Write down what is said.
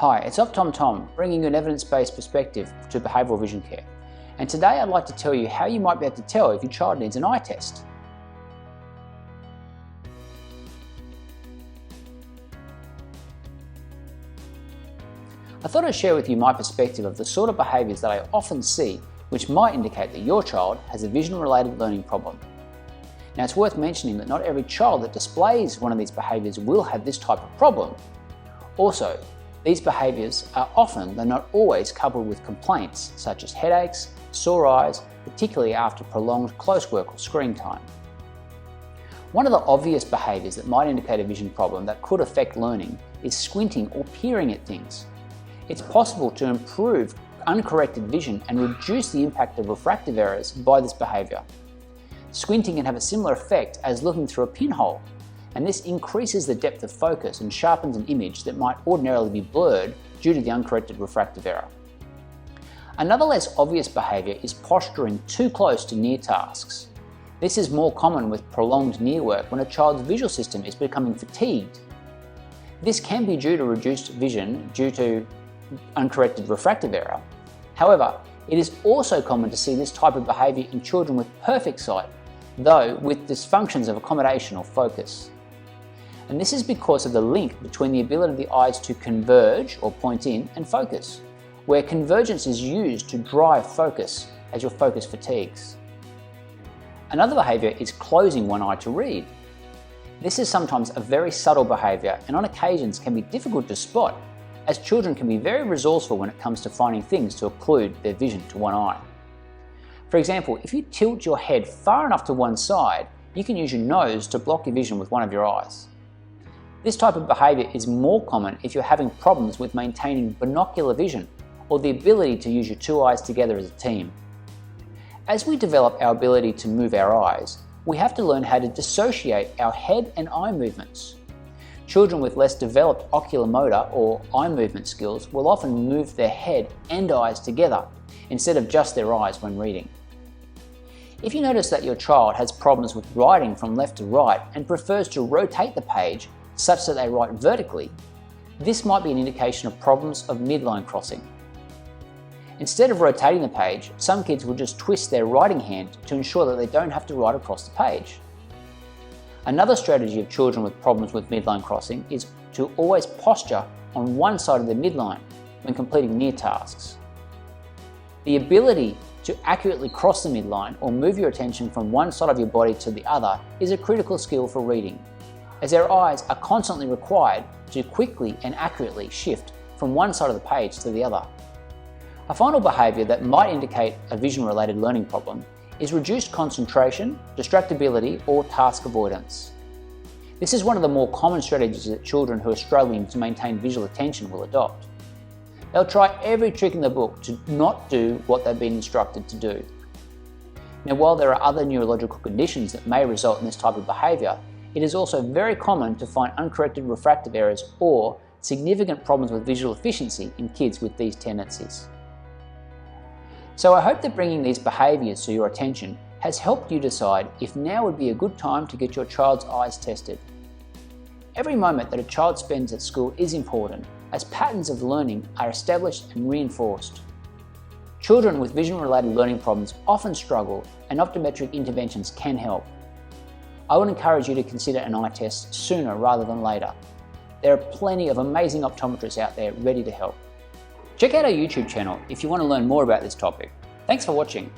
Hi, it's Optom Tom, bringing you an evidence-based perspective to behavioural vision care. And today I'd like to tell you how you might be able to tell if your child needs an eye test. I thought I'd share with you my perspective of the sort of behaviours that I often see which might indicate that your child has a vision-related learning problem. Now, it's worth mentioning that not every child that displays one of these behaviours will have this type of problem. Also, these behaviours are often, though not always, coupled with complaints such as headaches, sore eyes, particularly after prolonged close work or screen time. One of the obvious behaviours that might indicate a vision problem that could affect learning is squinting or peering at things. It's possible to improve uncorrected vision and reduce the impact of refractive errors by this behaviour. Squinting can have a similar effect as looking through a pinhole, and this increases the depth of focus and sharpens an image that might ordinarily be blurred due to the uncorrected refractive error. Another less obvious behaviour is posturing too close to near tasks. This is more common with prolonged near work when a child's visual system is becoming fatigued. This can be due to reduced vision due to uncorrected refractive error. However, it is also common to see this type of behaviour in children with perfect sight, though with dysfunctions of accommodation or focus. And this is because of the link between the ability of the eyes to converge or point in and focus, where convergence is used to drive focus as your focus fatigues. Another behaviour is closing one eye to read. This is sometimes a very subtle behaviour and on occasions can be difficult to spot, as children can be very resourceful when it comes to finding things to occlude their vision to one eye. For example, if you tilt your head far enough to one side, you can use your nose to block your vision with one of your eyes. This type of behaviour is more common if you're having problems with maintaining binocular vision or the ability to use your two eyes together as a team. As we develop our ability to move our eyes, we have to learn how to dissociate our head and eye movements. Children with less developed ocular motor or eye movement skills will often move their head and eyes together instead of just their eyes when reading. If you notice that your child has problems with writing from left to right and prefers to rotate the page such that they write vertically, this might be an indication of problems of midline crossing. Instead of rotating the page, some kids will just twist their writing hand to ensure that they don't have to write across the page. Another strategy of children with problems with midline crossing is to always posture on one side of the midline when completing near tasks. The ability to accurately cross the midline or move your attention from one side of your body to the other is a critical skill for reading, as our eyes are constantly required to quickly and accurately shift from one side of the page to the other. A final behaviour that might indicate a vision-related learning problem is reduced concentration, distractibility, or task avoidance. This is one of the more common strategies that children who are struggling to maintain visual attention will adopt. They'll try every trick in the book to not do what they've been instructed to do. Now, while there are other neurological conditions that may result in this type of behaviour, it is also very common to find uncorrected refractive errors or significant problems with visual efficiency in kids with these tendencies. So I hope that bringing these behaviours to your attention has helped you decide if now would be a good time to get your child's eyes tested. Every moment that a child spends at school is important, as patterns of learning are established and reinforced. Children with vision-related learning problems often struggle, and optometric interventions can help. I would encourage you to consider an eye test sooner rather than later. There are plenty of amazing optometrists out there ready to help. Check out our YouTube channel if you want to learn more about this topic. Thanks for watching.